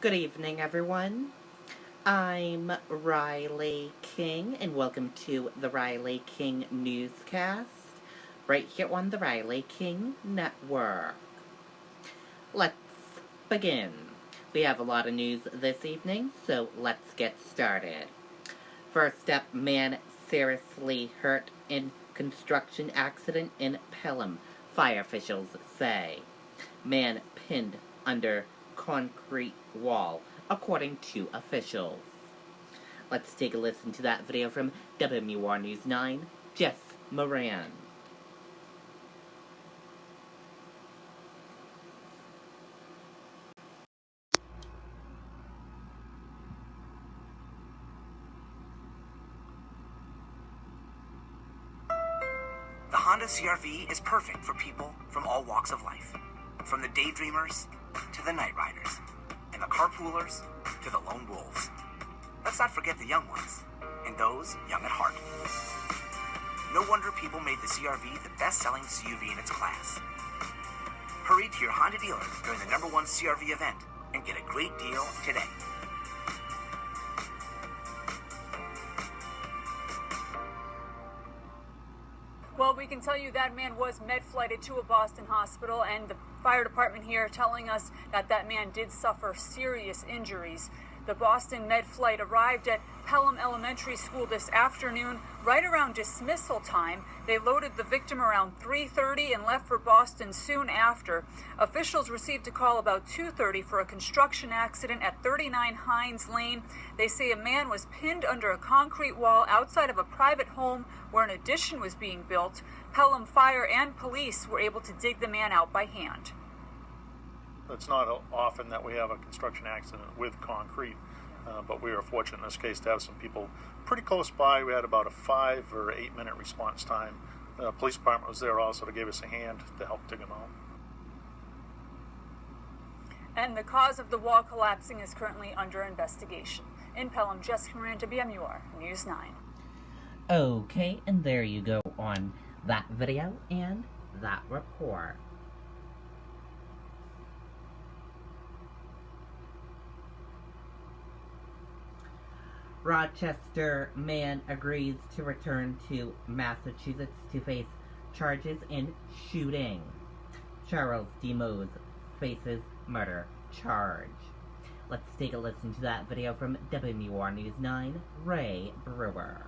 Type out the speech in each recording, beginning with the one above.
Good evening, everyone. I'm Riley King, and welcome to the Riley King Newscast, right here on the Riley King Network. Let's begin. We have a lot of news this evening, so let's get started. First up, man seriously hurt in construction accident in Pelham, fire officials say. Man pinned under concrete wall, according to officials. Let's take a listen to that video from WMUR News 9, Jess Moran. The Honda CR-V is perfect for people from all walks of life. From the daydreamers to the night riders, and the carpoolers to the lone wolves. Let's not forget the young ones, and those young at heart. No wonder people made the CR-V the best-selling CUV in its class. Hurry to your Honda dealer during the #1 CR-V event and get a great deal today. Well, we can tell you that man was med-flighted to a Boston hospital, and the fire department here telling us that that man did suffer serious injuries. The Boston med flight arrived at Pelham Elementary School this afternoon, right around dismissal time. They loaded the victim around 3:30 and left for Boston soon after. Officials received a call about 2:30 for a construction accident at 39 Hines Lane. They say a man was pinned under a concrete wall outside of a private home where an addition was being built. Pelham Fire and police were able to dig the man out by hand. It's not often that we have a construction accident with concrete, but we were fortunate in this case to have some people pretty close by. We had about a 5 or 8 minute response time. The police department was there also to give us a hand to help dig them out. And the cause of the wall collapsing is currently under investigation. In Pelham, Jessica Moran, WMUR News 9. Okay, and there you go on that video and that report. Rochester man agrees to return to Massachusetts to face charges in shooting. Charles Deimos faces murder charge. Let's take a listen to that video from WMUR News 9, Ray Brewer.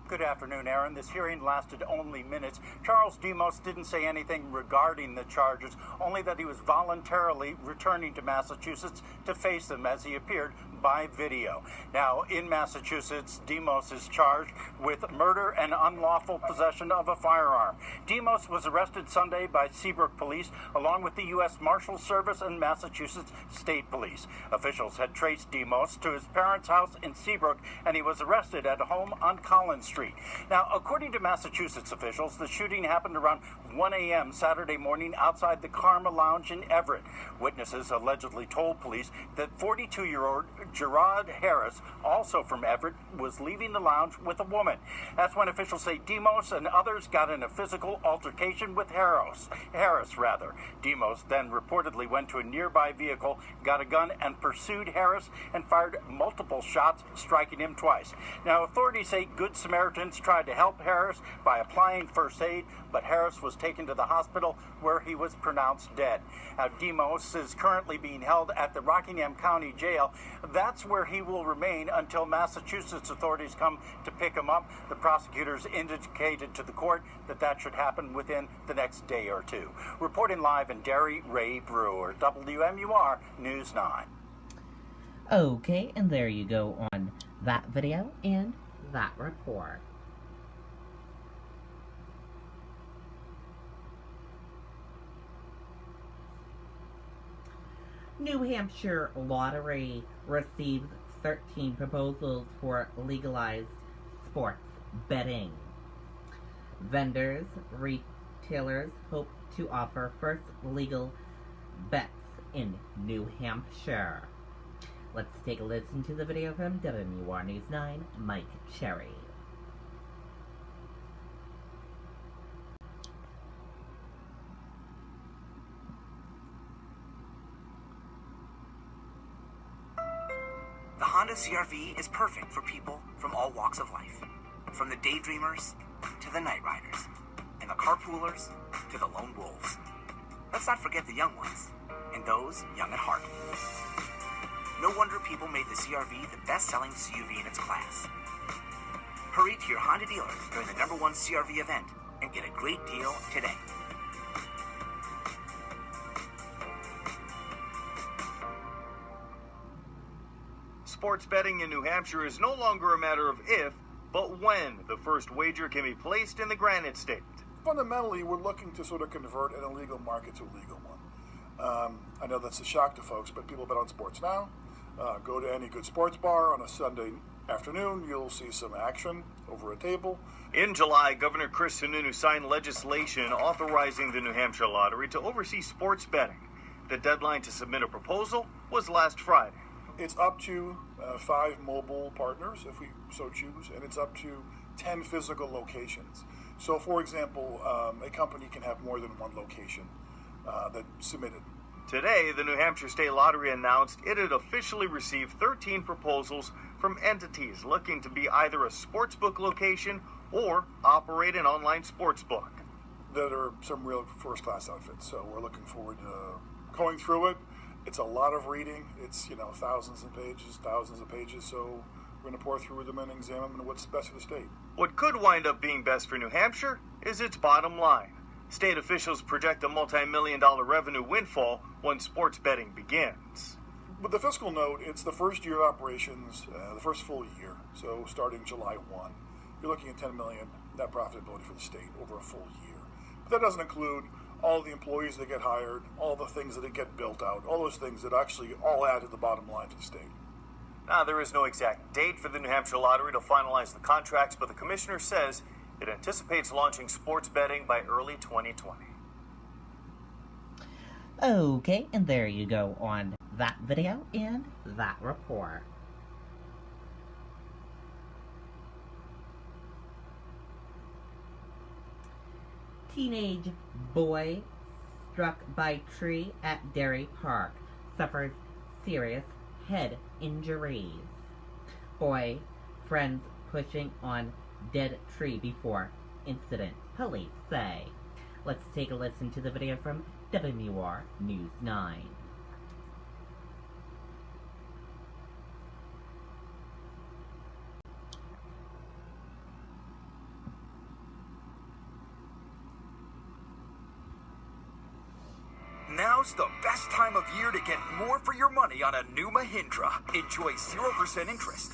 Good afternoon, Aaron. This hearing lasted only minutes. Charles Deimos didn't say anything regarding the charges, only that he was voluntarily returning to Massachusetts to face them as he appeared by video. Now, in Massachusetts, Deimos is charged with murder and unlawful possession of a firearm. Deimos was arrested Sunday by Seabrook Police, along with the U.S. Marshal Service and Massachusetts State Police. Officials had traced Deimos to his parents' house in Seabrook, and he was arrested at a home on Collins Street. Now, according to Massachusetts officials, the shooting happened around 1 a.m. Saturday morning outside the Karma Lounge in Everett. Witnesses allegedly told police that 42-year-old Gerard Harris, also from Everett, was leaving the lounge with a woman. That's when officials say Deimos and others got in a physical altercation with Harris. Deimos then reportedly went to a nearby vehicle, got a gun, and pursued Harris and fired multiple shots, striking him twice. Now, authorities say Good Samaritans tried to help Harris by applying first aid, but Harris was taken to the hospital where he was pronounced dead. Now, Deimos is currently being held at the Rockingham County Jail. That's where he will remain until Massachusetts authorities come to pick him up. The prosecutors indicated to the court that should happen within the next day or two. Reporting live in Derry, Ray Brewer, WMUR News 9. Okay, and there you go on that video and that report. New Hampshire lottery receives 13 proposals for legalized sports betting. Vendors, retailers hope to offer first legal bets in New Hampshire. Let's take a listen to the video from WMUR News 9, Mike Cherry. The Honda CR-V is perfect for people from all walks of life. From the daydreamers to the night riders, and the carpoolers to the lone wolves. Let's not forget the young ones, and those young at heart. No wonder people made the CR-V the best-selling CUV in its class. Hurry to your Honda dealer during the #1 CR-V event and get a great deal today. Sports betting in New Hampshire is no longer a matter of if, but when the first wager can be placed in the Granite State. Fundamentally, we're looking to sort of convert an illegal market to a legal one. I know that's a shock to folks, but people bet on sports now. Go to any good sports bar on a Sunday afternoon, you'll see some action over a table. In July, Governor Chris Sununu signed legislation authorizing the New Hampshire Lottery to oversee sports betting. The deadline to submit a proposal was last Friday. It's up to 5 mobile partners, if we so choose, and it's up to 10 physical locations. So, for example, a company can have more than one location that submitted. Today, the New Hampshire State Lottery announced it had officially received 13 proposals from entities looking to be either a sportsbook location or operate an online sportsbook. That are some real first-class outfits, so we're looking forward to going through it. It's a lot of reading. It's, thousands of pages, so we're going to pour through them and examine what's best for the state. What could wind up being best for New Hampshire is its bottom line. State officials project a multi-million-dollar revenue windfall when sports betting begins. With the fiscal note, it's the first year of operations, the first full year, so starting July 1. You're looking at $10 million net profitability for the state over a full year. But that doesn't include all the employees that get hired, all the things that get built out, all those things that actually all add to the bottom line for the state. Now, there is no exact date for the New Hampshire Lottery to finalize the contracts, but the commissioner says it anticipates launching sports betting by early 2020. Okay, and there you go on that video and that report. Teenage boy struck by tree at Dairy Park suffers serious head injuries. Boy, friends pushing on dead tree before incident, police say. Let's take a listen to the video from WMUR News 9. Now's the best time of year to get more for your money on a new Mahindra. Enjoy 0% interest.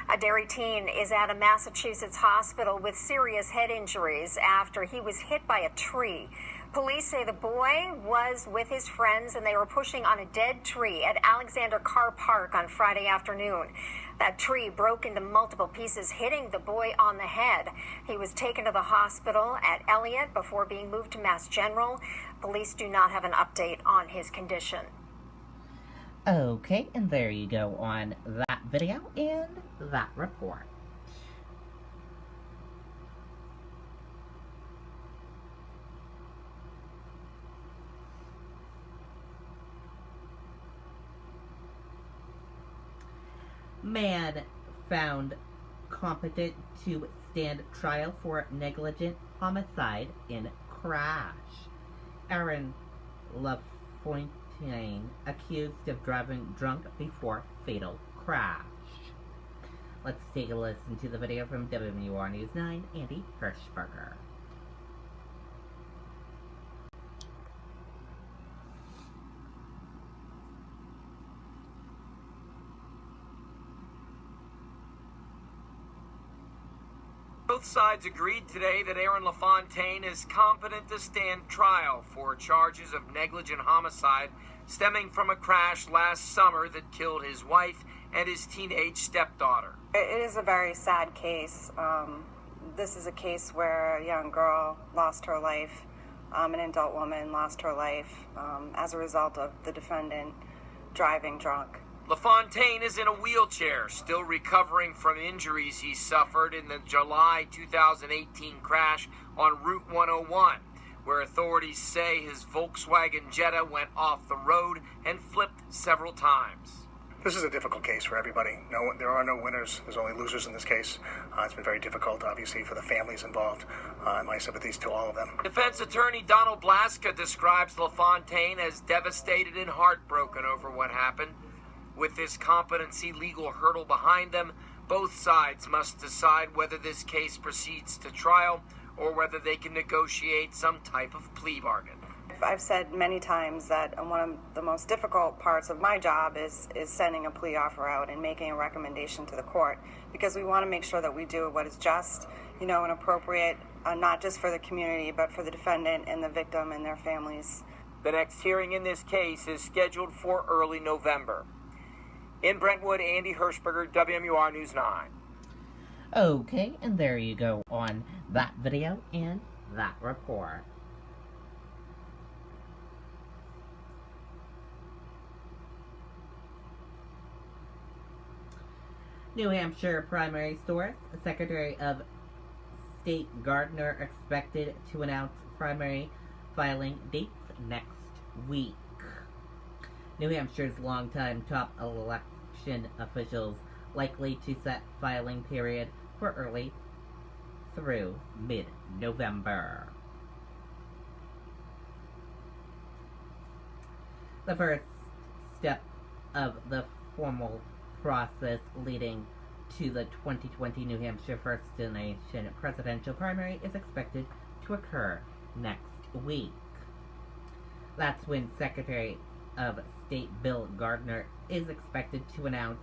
A Derry teen is at a Massachusetts hospital with serious head injuries after he was hit by a tree. Police say the boy was with his friends and they were pushing on a dead tree at Alexander Carr Park on Friday afternoon. That tree broke into multiple pieces, hitting the boy on the head. He was taken to the hospital at Elliott before being moved to Mass General. Police do not have an update on his condition. Okay, and there you go on that video and that report. Man found competent to stand trial for negligent homicide in crash. Aaron LaFontaine accused of driving drunk before fatal crash. Let's take a listen to the video from WMUR News 9, Andy Hirschberger. Both sides agreed today that Aaron LaFontaine is competent to stand trial for charges of negligent homicide stemming from a crash last summer that killed his wife and his teenage stepdaughter. It is a very sad case. This is a case where a young girl lost her life, an adult woman lost her life as a result of the defendant driving drunk. LaFontaine is in a wheelchair, still recovering from injuries he suffered in the July 2018 crash on Route 101, where authorities say his Volkswagen Jetta went off the road and flipped several times. This is a difficult case for everybody. There are no winners. There's only losers in this case. It's been very difficult, obviously, for the families involved. And my sympathies to all of them. Defense attorney Donald Blaska describes LaFontaine as devastated and heartbroken over what happened. With this competency legal hurdle behind them, both sides must decide whether this case proceeds to trial or whether they can negotiate some type of plea bargain. I've said many times that one of the most difficult parts of my job is sending a plea offer out and making a recommendation to the court, because we want to make sure that we do what is just, and appropriate, not just for the community, but for the defendant and the victim and their families. The next hearing in this case is scheduled for early November. In Brentwood, Andy Hirschberger, WMUR News 9. Okay, and there you go on that video and that report. New Hampshire primary source, Secretary of State Gardner expected to announce primary filing dates next week. New Hampshire's longtime top election officials likely to set filing period for early through mid-November. The first step of the formal process leading to the 2020 New Hampshire First Nation presidential primary is expected to occur next week. That's when Secretary of State Bill Gardner is expected to announce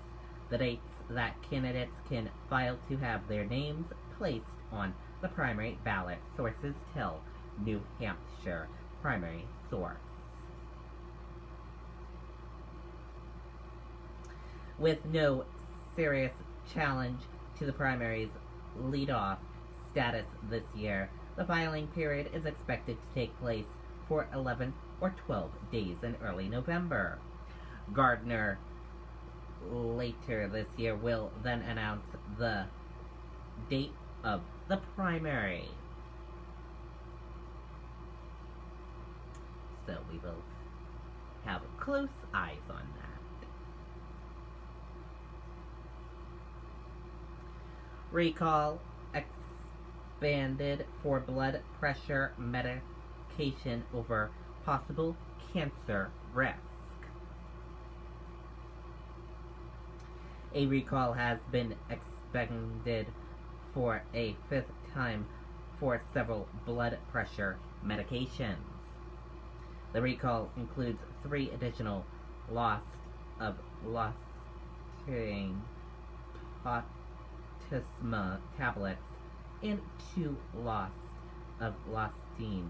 the dates that candidates can file to have their names placed on the primary ballot, sources tell New Hampshire primary source. With no serious challenge to the primary's lead-off status this year, the filing period is expected to take place for 11 or 12 days in early November. Gardner later this year will then announce the date of the primary. So we will have close eyes on that. Recall expanded for blood pressure medication over possible cancer risk. A recall has been expanded for a fifth time for several blood pressure medications. The recall includes 3 additional loss of Losartan Potasma tablets and 2 loss of Losartan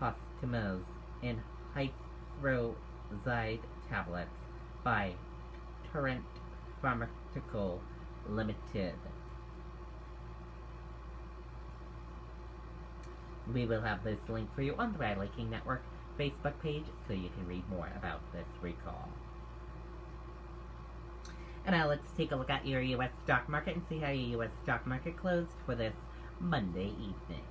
Postamas and Hydrozide tablets by Torrent Pharmaceutical Limited. We will have this link for you on the Riley King Network Facebook page so you can read more about this recall. And now let's take a look at your U.S. stock market and see how your U.S. stock market closed for this Monday evening.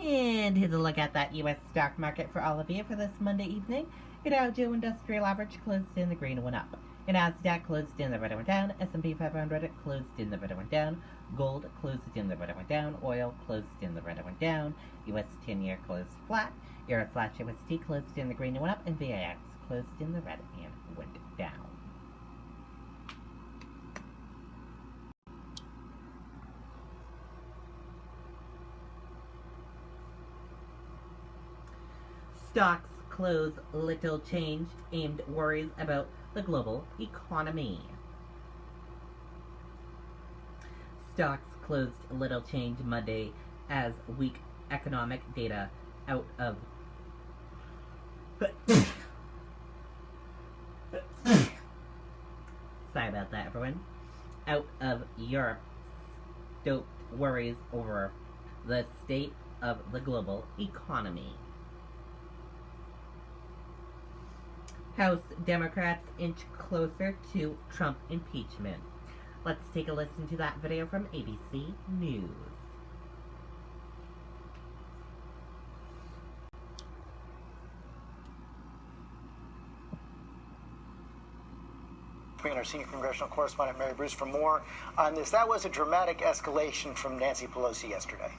And here's a look at that U.S. stock market for all of you for this Monday evening. Your Dow Jones Industrial Average closed in the green and went up. Your Nasdaq closed in the red and went down. S&P 500 closed in the red and went down. Gold closed in the red and went down. Oil closed in the red and went down. U.S. 10-year closed flat. Euro/USD closed in the green and went up. And VIX closed in the red and went down. Stocks close little changed amid worries about the global economy. Stocks closed little change Monday as weak economic data out of sorry about that, everyone. Out of Europe stoked worries over the state of the global economy. House Democrats inch closer to Trump impeachment. Let's take a listen to that video from ABC News. And our senior congressional correspondent Mary Bruce for more on this. That was a dramatic escalation from Nancy Pelosi yesterday.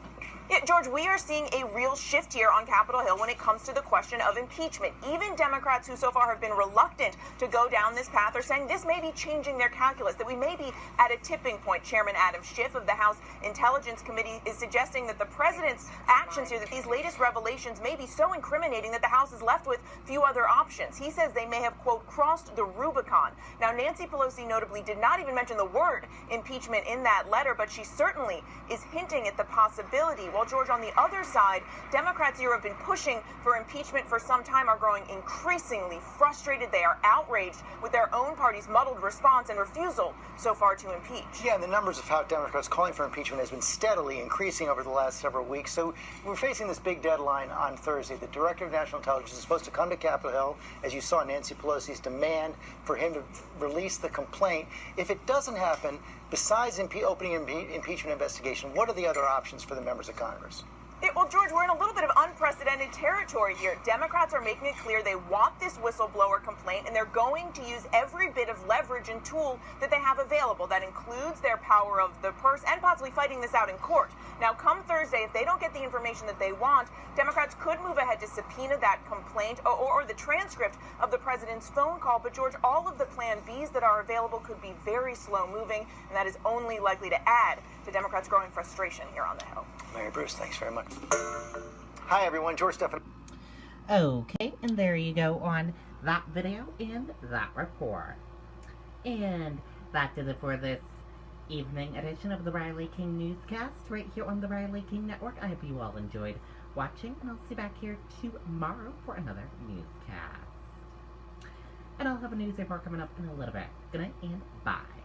Yeah, George, we are seeing a real shift here on Capitol Hill when it comes to the question of impeachment. Even Democrats who so far have been reluctant to go down this path are saying this may be changing their calculus, that we may be at a tipping point. Chairman Adam Schiff of the House Intelligence Committee is suggesting that the president's actions here, that these latest revelations may be so incriminating that the House is left with few other options. He says they may have, quote, crossed the Rubicon. Now, Nancy Pelosi notably did not even mention the word impeachment in that letter, but she certainly is hinting at the possibility. Well, George, on the other side, Democrats here have been pushing for impeachment for some time, are growing increasingly frustrated. They are outraged with their own party's muddled response and refusal so far to impeach. Yeah, and the numbers of how Democrats calling for impeachment has been steadily increasing over the last several weeks. So we're facing this big deadline on Thursday. The Director of National Intelligence is supposed to come to Capitol Hill, as you saw Nancy Pelosi's demand for him to release the complaint. If it doesn't happen, besides opening an impeachment investigation, what are the other options for the members of Congress? Well, George, we're in a little bit of unprecedented territory here. Democrats are making it clear they want this whistleblower complaint, and they're going to use every bit of leverage and tool that they have available. That includes their power of the purse and possibly fighting this out in court. Now, come Thursday, if they don't get the information that they want, Democrats could move ahead to subpoena that complaint or the transcript of the president's phone call. But, George, all of the plan Bs that are available could be very slow moving, and that is only likely to add to Democrats' growing frustration here on the Hill. Mary Bruce, thanks very much. Hi, everyone. George Stephan. Okay, and there you go on that video and that report. And that does it for this evening edition of the Riley King Newscast right here on the Riley King Network. I hope you all enjoyed watching, and I'll see you back here tomorrow for another newscast. And I'll have a news report coming up in a little bit. Good night and bye.